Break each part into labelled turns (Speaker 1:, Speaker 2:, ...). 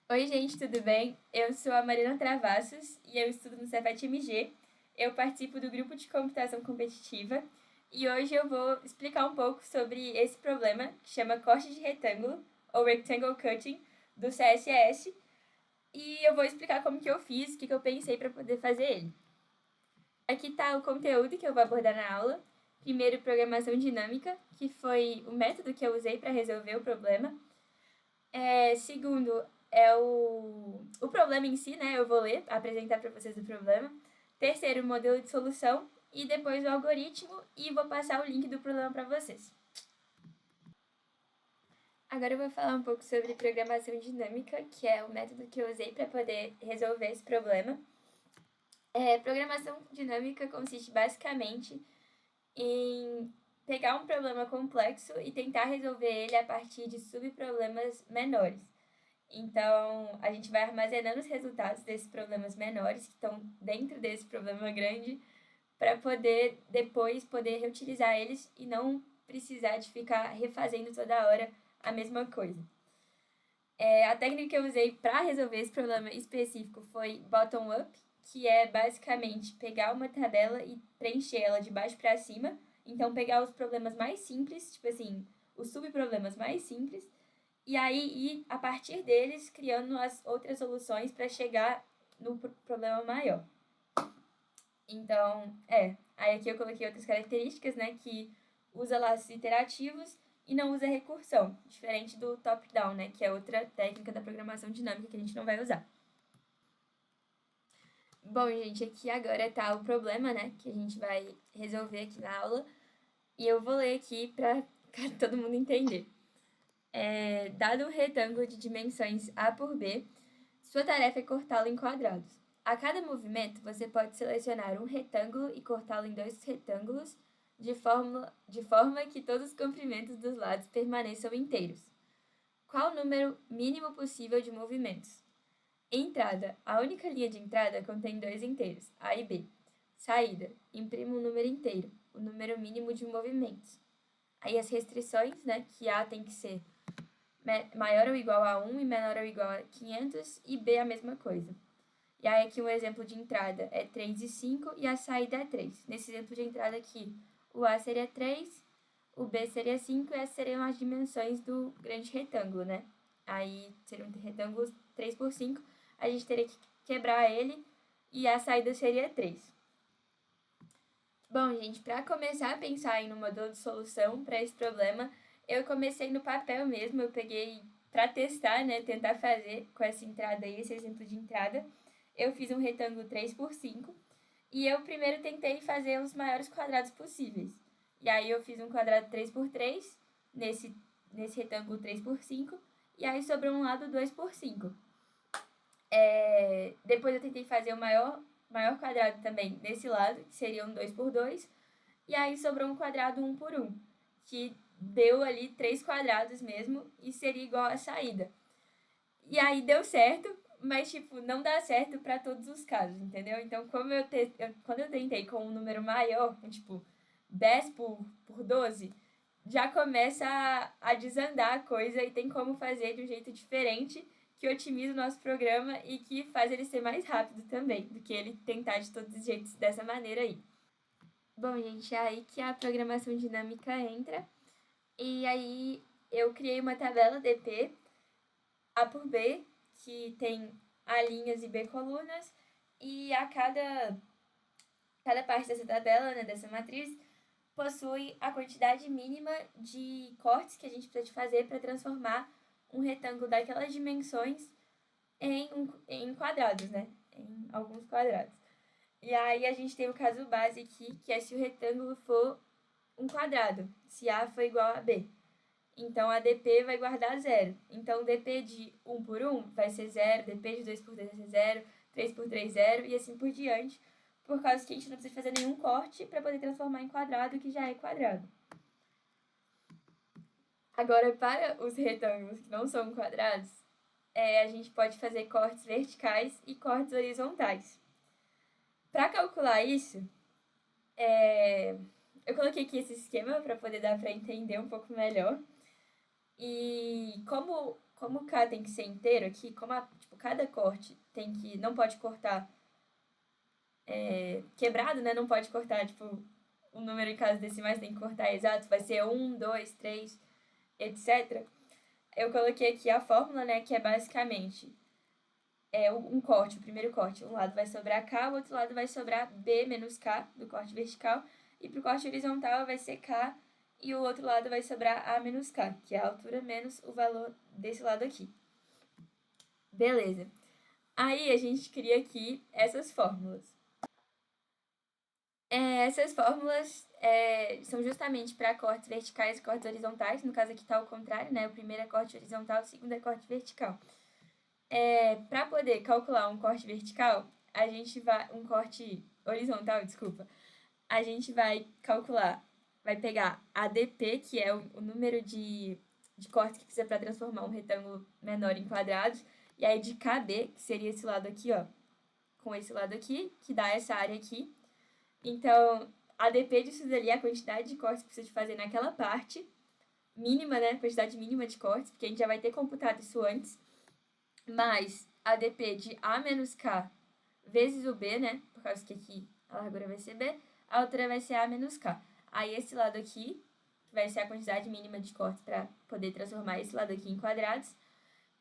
Speaker 1: Oi, gente, tudo bem? Eu sou a Marina Travassos e eu estudo no Cefet-MG. Eu participo do grupo de computação competitiva e hoje eu vou explicar um pouco sobre esse problema que chama corte de retângulo, ou Rectangle Cutting, do CSS, e eu vou explicar como que eu fiz, o que eu pensei para poder fazer ele. Aqui está o conteúdo que eu vou abordar na aula. Primeiro, programação dinâmica, que foi o método que eu usei para resolver o problema. Segundo, é o problema em si, né? Eu vou ler, apresentar para vocês o problema. Terceiro, o modelo de solução. E depois o algoritmo. E vou passar o link do problema para vocês. Agora eu vou falar um pouco sobre programação dinâmica, que é o método que eu usei para poder resolver esse problema. Programação dinâmica consiste basicamente em pegar um problema complexo e tentar resolver ele a partir de subproblemas menores. Então, a gente vai armazenando os resultados desses problemas menores que estão dentro desse problema grande para poder depois poder reutilizar eles e não precisar de ficar refazendo toda hora a mesma coisa. A técnica que eu usei para resolver esse problema específico foi bottom-up, que é basicamente pegar uma tabela e preencher ela de baixo para cima. Então, pegar os problemas mais simples, tipo assim, os subproblemas mais simples, e aí ir, a partir deles, criando as outras soluções para chegar no problema maior. Então, aí aqui eu coloquei outras características, né, que usa laços iterativos e não usa recursão, diferente do top-down, né, que é outra técnica da programação dinâmica que a gente não vai usar. Bom, gente, aqui agora tá o problema, né, que a gente vai resolver aqui na aula, e eu vou ler aqui para todo mundo entender. Dado um retângulo de dimensões A por B, sua tarefa é cortá-lo em quadrados. A cada movimento, você pode selecionar um retângulo e cortá-lo em dois retângulos, de forma que todos os comprimentos dos lados permaneçam inteiros. Qual o número mínimo possível de movimentos? Entrada. A única linha de entrada contém dois inteiros, A e B. Saída. Imprima um número inteiro, o número mínimo de movimentos. Aí as restrições, né, que A tem que ser maior ou igual a 1 e menor ou igual a 500, e B a mesma coisa. E aí aqui um exemplo de entrada é 3 e 5 e a saída é 3. Nesse exemplo de entrada aqui, o A seria 3, o B seria 5 e essas seriam as dimensões do grande retângulo, né? Aí seria um retângulo 3 por 5, a gente teria que quebrar ele e a saída seria 3. Bom, gente, para começar a pensar aí no modelo de solução para esse problema, eu comecei no papel mesmo, eu peguei para testar, né, tentar fazer com essa entrada aí, esse exemplo de entrada. Eu fiz um retângulo 3 por 5 e eu primeiro tentei fazer os maiores quadrados possíveis. E aí eu fiz um quadrado 3 por 3 nesse retângulo 3 por 5 e aí sobrou um lado 2 por 5. Depois eu tentei fazer o maior quadrado também nesse lado, que seria um 2 por 2, e aí sobrou um quadrado 1 por 1, que deu ali 3 quadrados mesmo e seria igual a saída. E aí deu certo, mas tipo, não dá certo para todos os casos, entendeu? Então, quando eu tentei com um número maior, tipo 10 por 12, já começa a desandar a coisa e tem como fazer de um jeito diferente que otimiza o nosso programa e que faz ele ser mais rápido também, do que ele tentar de todos os jeitos dessa maneira aí. Bom, gente, é aí que a programação dinâmica entra. E aí eu criei uma tabela DP A por B, que tem A linhas e B colunas, e a cada parte dessa tabela, né, dessa matriz, possui a quantidade mínima de cortes que a gente precisa fazer para transformar um retângulo daquelas dimensões em quadrados, né? Em alguns quadrados. E aí a gente tem o caso base aqui, que é se o retângulo for um quadrado, se A for igual a B. Então, a dp vai guardar zero. Então, dp de 1 por 1 vai ser zero, dp de 2 por 2 vai ser zero, 3 por 3, zero, e assim por diante, por causa que a gente não precisa fazer nenhum corte para poder transformar em quadrado, que já é quadrado. Agora, para os retângulos que não são quadrados, a gente pode fazer cortes verticais e cortes horizontais. Para calcular isso, eu coloquei aqui esse esquema para poder dar para entender um pouco melhor. E como como K tem que ser inteiro aqui, como cada corte não pode cortar quebrado, né? Não pode cortar, o número em casas decimais tem que cortar exato, vai ser 1, 2, 3, etc. Eu coloquei aqui a fórmula, né, que é basicamente um corte, o primeiro corte. Um lado vai sobrar K, o outro lado vai sobrar B menos K, do corte vertical. E para o corte horizontal vai ser K, e o outro lado vai sobrar A menos K, que é a altura menos o valor desse lado aqui. Beleza. Aí a gente cria aqui essas fórmulas. Essas fórmulas são justamente para cortes verticais e cortes horizontais. No caso aqui está ao contrário, né? O primeiro é corte horizontal, o segundo é corte vertical. Para poder calcular um corte vertical, um corte horizontal, desculpa, a gente vai calcular, vai pegar ADP, que é o número de cortes que precisa para transformar um retângulo menor em quadrados, e aí de KB, que seria esse lado aqui, ó, com esse lado aqui, que dá essa área aqui. Então, ADP disso dali é a quantidade de cortes que precisa de fazer naquela parte, mínima, né, quantidade mínima de cortes, porque a gente já vai ter computado isso antes, mais ADP de A menos K vezes o B, né, por causa que aqui a largura vai ser B, a altura vai ser A menos K. Aí esse lado aqui vai ser a quantidade mínima de cortes para poder transformar esse lado aqui em quadrados,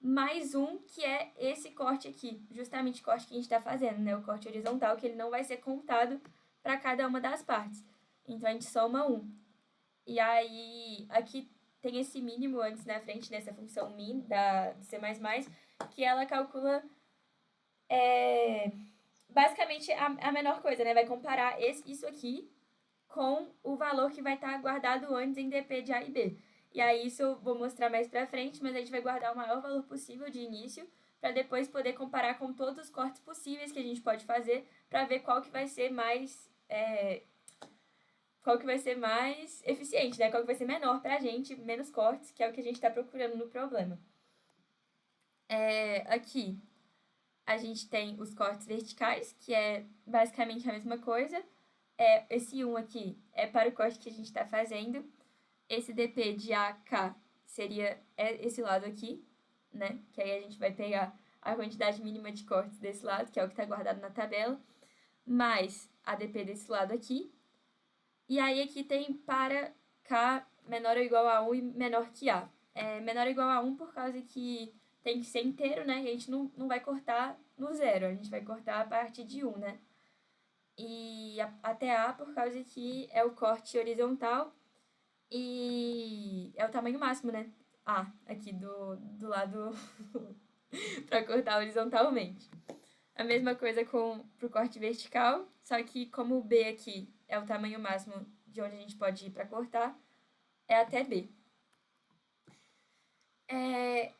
Speaker 1: mais um que é esse corte aqui, justamente o corte que a gente está fazendo, né, o corte horizontal, que ele não vai ser contado para cada uma das partes. Então a gente soma 1. E aí aqui tem esse mínimo antes na frente, nessa função min do C++, que ela calcula basicamente a menor coisa, né? Vai comparar isso aqui com o valor que vai estar guardado antes em DP de A e B. E aí isso eu vou mostrar mais pra frente, mas a gente vai guardar o maior valor possível de início para depois poder comparar com todos os cortes possíveis que a gente pode fazer para ver qual que vai ser mais eficiente, né? Qual que vai ser menor pra gente, menos cortes, que é o que a gente está procurando no problema. Aqui a gente tem os cortes verticais, que é basicamente a mesma coisa. Esse 1 aqui é para o corte que a gente está fazendo. Esse DP de AK seria esse lado aqui, né? Que aí a gente vai pegar a quantidade mínima de cortes desse lado, que é o que está guardado na tabela, mais a DP desse lado aqui. E aí aqui tem para K menor ou igual a 1 e menor que A. Menor ou igual a 1 por causa que tem que ser inteiro, né? E a gente não vai cortar no zero, a gente vai cortar a partir de 1, né? E até A por causa que é o corte horizontal e é o tamanho máximo, né? A, aqui do lado para cortar horizontalmente. A mesma coisa pro corte vertical, só que como o B aqui é o tamanho máximo de onde a gente pode ir para cortar, é até B.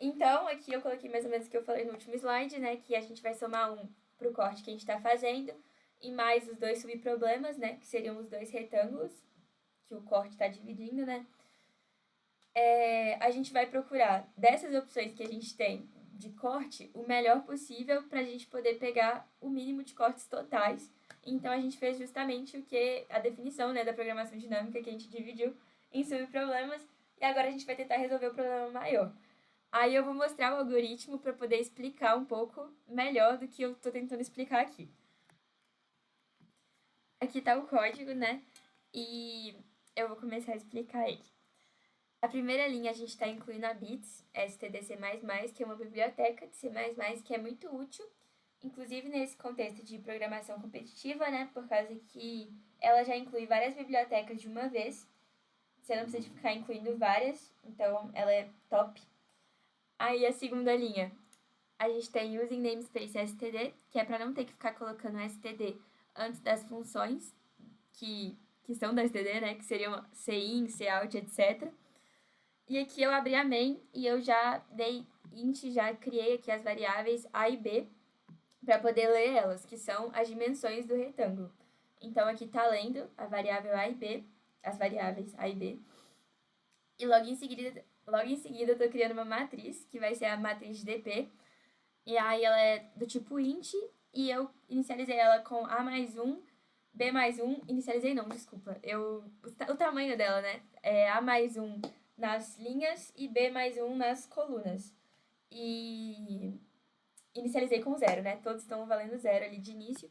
Speaker 1: Então, aqui eu coloquei mais ou menos o que eu falei no último slide, né? Que a gente vai somar 1 pro corte que a gente está fazendo, e mais os dois subproblemas, né? Que seriam os dois retângulos que o corte está dividindo, né? A gente vai procurar dessas opções que a gente tem de corte o melhor possível para a gente poder pegar o mínimo de cortes totais. Então a gente fez justamente a definição, né, da programação dinâmica que a gente dividiu em subproblemas e agora a gente vai tentar resolver o problema maior. Aí eu vou mostrar o algoritmo para poder explicar um pouco melhor do que eu estou tentando explicar aqui. Aqui está o código, né? E eu vou começar a explicar ele. A primeira linha a gente está incluindo a Bits, stdc++, que é uma biblioteca de C++ que é muito útil, inclusive nesse contexto de programação competitiva, né? Por causa que ela já inclui várias bibliotecas de uma vez. Você não precisa ficar incluindo várias, então ela é top. Aí a segunda linha, a gente tem using namespace std, que é para não ter que ficar colocando std antes das funções que são da std, né? Que seriam cin, cout, etc. E aqui eu abri a main e eu já dei int, já criei aqui as variáveis a e b para poder ler elas, que são as dimensões do retângulo. Então aqui está lendo a variável a e b, as variáveis a e b. E logo em seguida eu estou criando uma matriz, que vai ser a matriz de dp. E aí ela é do tipo int e eu inicializei ela com a mais 1, b mais 1, inicializei não, desculpa. O tamanho dela, né? É a mais 1 nas linhas e b mais 1 nas colunas. e inicializei com 0, né? Todos estão valendo 0 ali de início.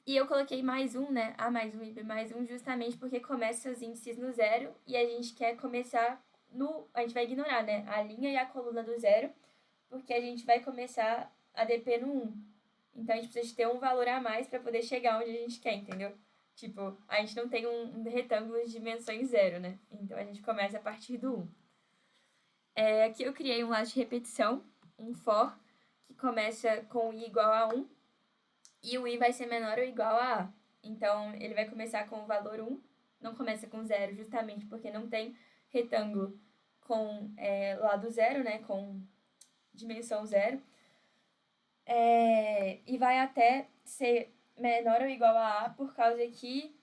Speaker 1: E eu coloquei mais um, né? A mais um e B mais um, justamente porque começa os índices no 0 e a gente quer começar no... A gente vai ignorar, né? A linha e a coluna do 0, porque a gente vai começar a DP no 1. Então, a gente precisa ter um valor a mais para poder chegar onde a gente quer, entendeu? Tipo, a gente não tem um retângulo de dimensões 0, né? Então, a gente começa a partir do 1. Aqui eu criei um laço de repetição, um for, que começa com i igual a 1, e o i vai ser menor ou igual a a. Então, ele vai começar com o valor 1, não começa com 0, justamente porque não tem retângulo com lado 0, né, com dimensão 0. E vai até ser menor ou igual a por causa que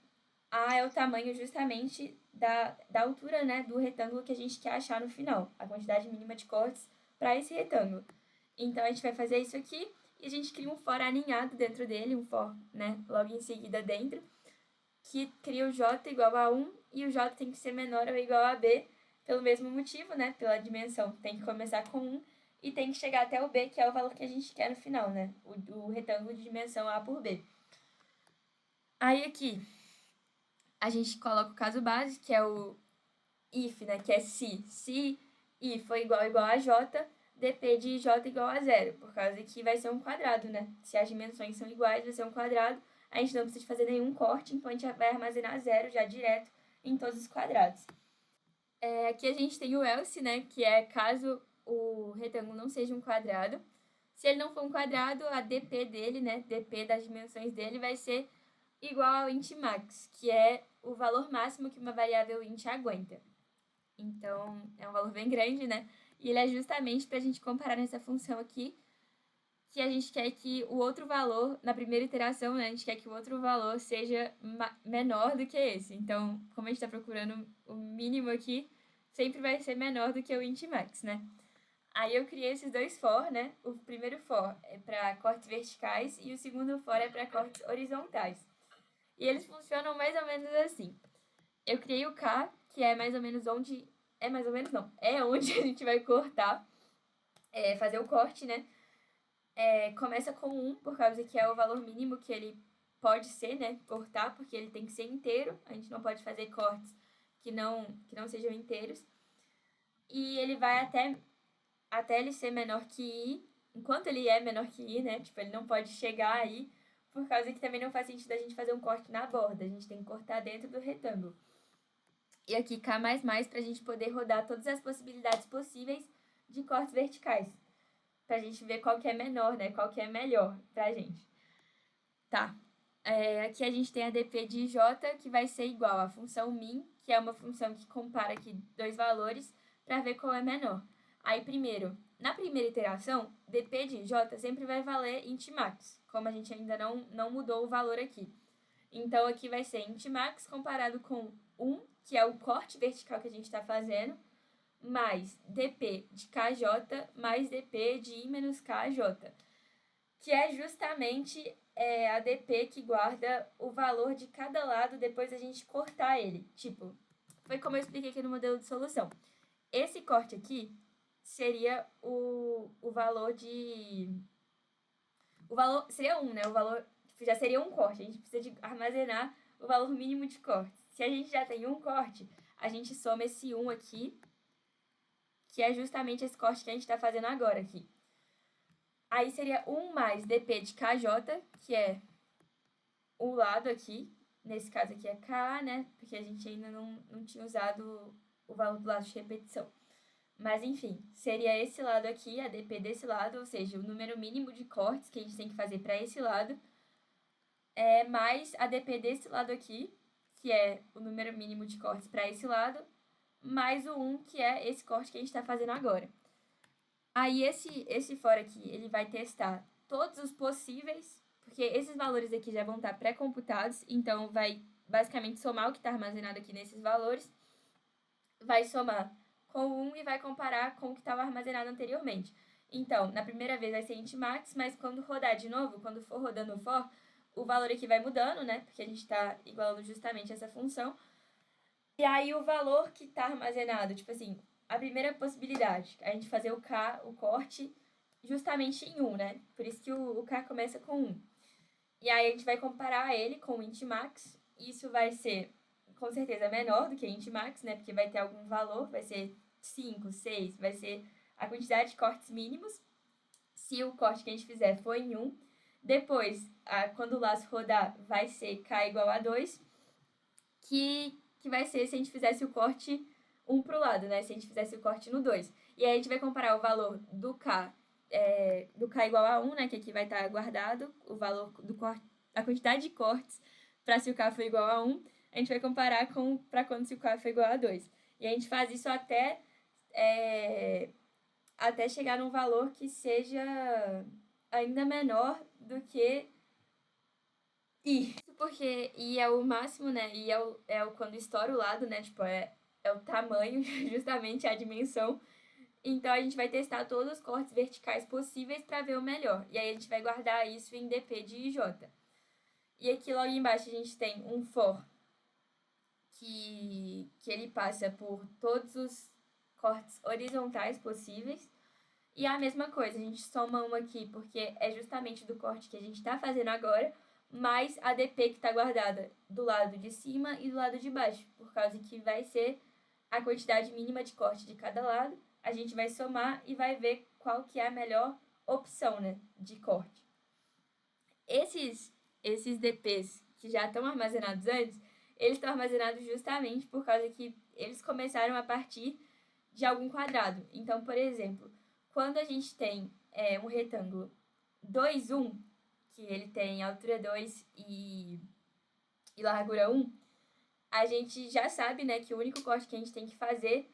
Speaker 1: a é o tamanho justamente da altura, né, do retângulo que a gente quer achar no final, a quantidade mínima de cortes para esse retângulo. Então, a gente vai fazer isso aqui e a gente cria um for aninhado dentro dele, um for, né, logo em seguida dentro, que cria o j igual a 1 e o j tem que ser menor ou igual a b pelo mesmo motivo, né, pela dimensão. Tem que começar com 1 e tem que chegar até o b, que é o valor que a gente quer no final, né, o retângulo de dimensão a por b. Aí aqui, a gente coloca o caso base, que é o if, né, que é se i for igual a j, dp de j igual a 0, por causa que vai ser um quadrado, né? Se as dimensões são iguais, vai ser um quadrado, a gente não precisa fazer nenhum corte, então a gente vai armazenar 0 já direto em todos os quadrados. Aqui a gente tem o else, né, que é caso o retângulo não seja um quadrado. Se ele não for um quadrado, a dp dele, né, dp das dimensões dele vai ser igual ao int max, que é o valor máximo que uma variável int aguenta. Então, é um valor bem grande, né? E ele é justamente para a gente comparar nessa função aqui, que a gente quer que o outro valor, na primeira iteração, né, a gente quer que o outro valor seja menor do que esse. Então, como a gente está procurando o mínimo aqui, sempre vai ser menor do que o int max, né? Aí eu criei esses dois for, né? O primeiro for é para cortes verticais e o segundo for é para cortes horizontais. E eles funcionam mais ou menos assim. Eu criei o K, que é mais ou menos onde... É mais ou menos não. É onde a gente vai cortar. Fazer o corte, né? Começa com 1, por causa que é o valor mínimo que ele pode ser, né? Cortar, porque ele tem que ser inteiro. A gente não pode fazer cortes que não sejam inteiros. E ele vai até ele ser menor que i. Enquanto ele é menor que i, né? Tipo, ele não pode chegar aí, por causa que também não faz sentido a gente fazer um corte na borda. A gente tem que cortar dentro do retângulo. E aqui K++ para a gente poder rodar todas as possibilidades possíveis de cortes verticais. Para a gente ver qual que é menor, né? Qual que é melhor para a gente. Tá. Aqui a gente tem a dp de j, que vai ser igual à função min, que é uma função que compara aqui dois valores para ver qual é menor. Aí, primeiro, na primeira iteração, dp de j sempre vai valer int max, como a gente ainda não mudou o valor aqui. Então, aqui vai ser int max comparado com 1, que é o corte vertical que a gente está fazendo, mais dp de kj mais dp de i menos kj, que é justamente a dp que guarda o valor de cada lado depois da gente cortar ele. Tipo, foi como eu expliquei aqui no modelo de solução. Esse corte aqui seria o valor de... O valor seria 1, né? O valor já seria um corte. A gente precisa de armazenar o valor mínimo de corte. Se a gente já tem um corte, a gente soma esse 1 aqui, que é justamente esse corte que a gente está fazendo agora aqui. Aí seria 1 mais dp de kj, que é o lado aqui. Nesse caso aqui é k, né? Porque a gente ainda não tinha usado o valor do lado de repetição. Mas, enfim, seria esse lado aqui, a dp desse lado, ou seja, o número mínimo de cortes que a gente tem que fazer para esse lado, mais a dp desse lado aqui, que é o número mínimo de cortes para esse lado, mais o 1, que é esse corte que a gente está fazendo agora. Aí, esse for aqui, ele vai testar todos os possíveis, porque esses valores aqui já vão estar pré-computados, então vai basicamente somar o que está armazenado aqui nesses valores, vai somar com 1 e vai comparar com o que estava armazenado anteriormente. Então, na primeira vez vai ser int max, mas quando rodar de novo, quando for rodando o for, o valor aqui vai mudando, né? Porque a gente está igualando justamente essa função. E aí o valor que está armazenado, tipo assim, a primeira possibilidade, a gente fazer o corte justamente em 1, né? Por isso que o K começa com 1. E aí a gente vai comparar ele com o int max. Isso vai ser, com certeza, menor do que int max, né? Porque vai ter algum valor, vai ser 5, 6, vai ser a quantidade de cortes mínimos. Se o corte que a gente fizer for em 1. Depois, quando o laço rodar, vai ser k igual a 2, que vai ser se a gente fizesse o corte 1 para o lado, né? Se a gente fizesse o corte no 2. E aí a gente vai comparar o valor do k igual a 1, né? Que aqui vai estar guardado, o valor do corte, a quantidade de cortes para se o k for igual a 1, a gente vai comparar para quando se o k for igual a 2. E a gente faz isso até chegar num valor que seja ainda menor do que i. Porque i é o máximo, né? I é o quando estoura o lado, né? Tipo, é o tamanho, justamente a dimensão. Então, a gente vai testar todos os cortes verticais possíveis para ver o melhor. E aí, a gente vai guardar isso em dp de ij. E aqui, logo embaixo, a gente tem um for que ele passa por todos os cortes horizontais possíveis. E a mesma coisa, a gente soma uma aqui porque é justamente do corte que a gente está fazendo agora, mais a dp que está guardada do lado de cima e do lado de baixo, por causa que vai ser a quantidade mínima de corte de cada lado. A gente vai somar e vai ver qual que é a melhor opção, né, de corte. Esses dp's que já estão armazenados antes, eles estão armazenados justamente por causa que eles começaram a partir de algum quadrado. Então, por exemplo, quando a gente tem um retângulo 2, 1, que ele tem altura 2 e largura 1, a gente já sabe, né, que o único corte que a gente tem que fazer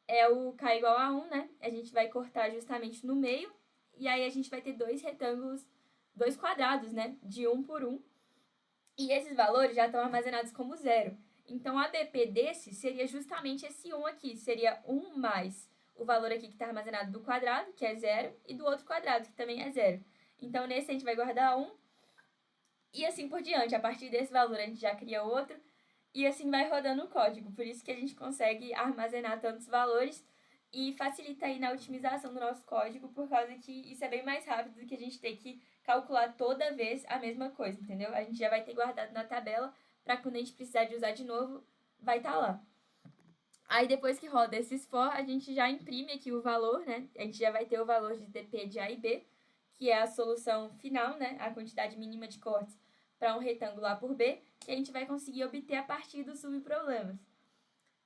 Speaker 1: é o k igual a 1, né? A gente vai cortar justamente no meio, e aí a gente vai ter dois retângulos, dois quadrados, né, de 1 por 1, e esses valores já estão armazenados como 0. Então, a dp desse seria justamente esse 1 aqui, seria 1 mais o valor aqui que está armazenado do quadrado, que é 0, e do outro quadrado, que também é 0. Então, nesse a gente vai guardar 1, e assim por diante. A partir desse valor, a gente já cria outro, e assim vai rodando o código. Por isso que a gente consegue armazenar tantos valores e facilita aí na otimização do nosso código, por causa que isso é bem mais rápido do que a gente ter que calcular toda vez a mesma coisa, entendeu? A gente já vai ter guardado na tabela, para quando a gente precisar de usar de novo, vai estar lá. Aí depois que roda esses for, a gente já imprime aqui o valor, né? A gente já vai ter o valor de dp de A e B, que é a solução final, né? A quantidade mínima de cortes para um retângulo A por B, que a gente vai conseguir obter a partir dos subproblemas.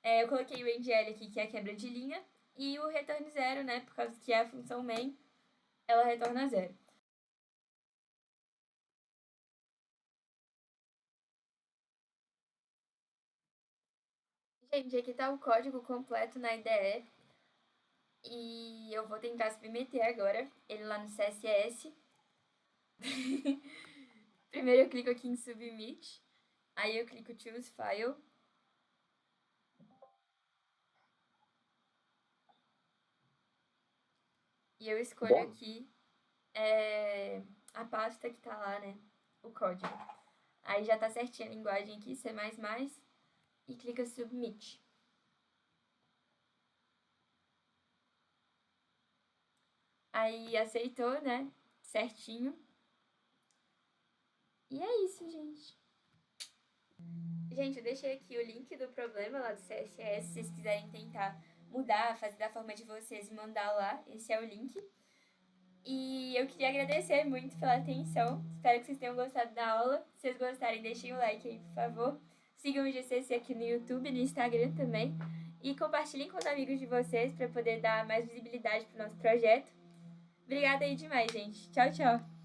Speaker 1: Eu coloquei o endl aqui, que é a quebra de linha, e o return 0, né? Por causa que a função main, ela retorna 0. Gente, aqui está o código completo na IDE. E eu vou tentar submeter agora ele lá no CSS. Primeiro eu clico aqui em Submit. Aí eu clico Choose File. E eu escolho aqui a pasta que tá lá, né? O código. Aí já tá certinha a linguagem aqui, C++. E clica Submit. Aí aceitou, né? Certinho. E é isso, gente. Gente, eu deixei aqui o link do problema lá do CSS, se vocês quiserem tentar mudar, fazer da forma de vocês e mandar lá. Esse é o link. E eu queria agradecer muito pela atenção. Espero que vocês tenham gostado da aula. Se vocês gostarem, deixem o like aí, por favor. Sigam o GCC aqui no YouTube e no Instagram também. E compartilhem com os amigos de vocês para poder dar mais visibilidade para o nosso projeto. Obrigada aí demais, gente. Tchau, tchau.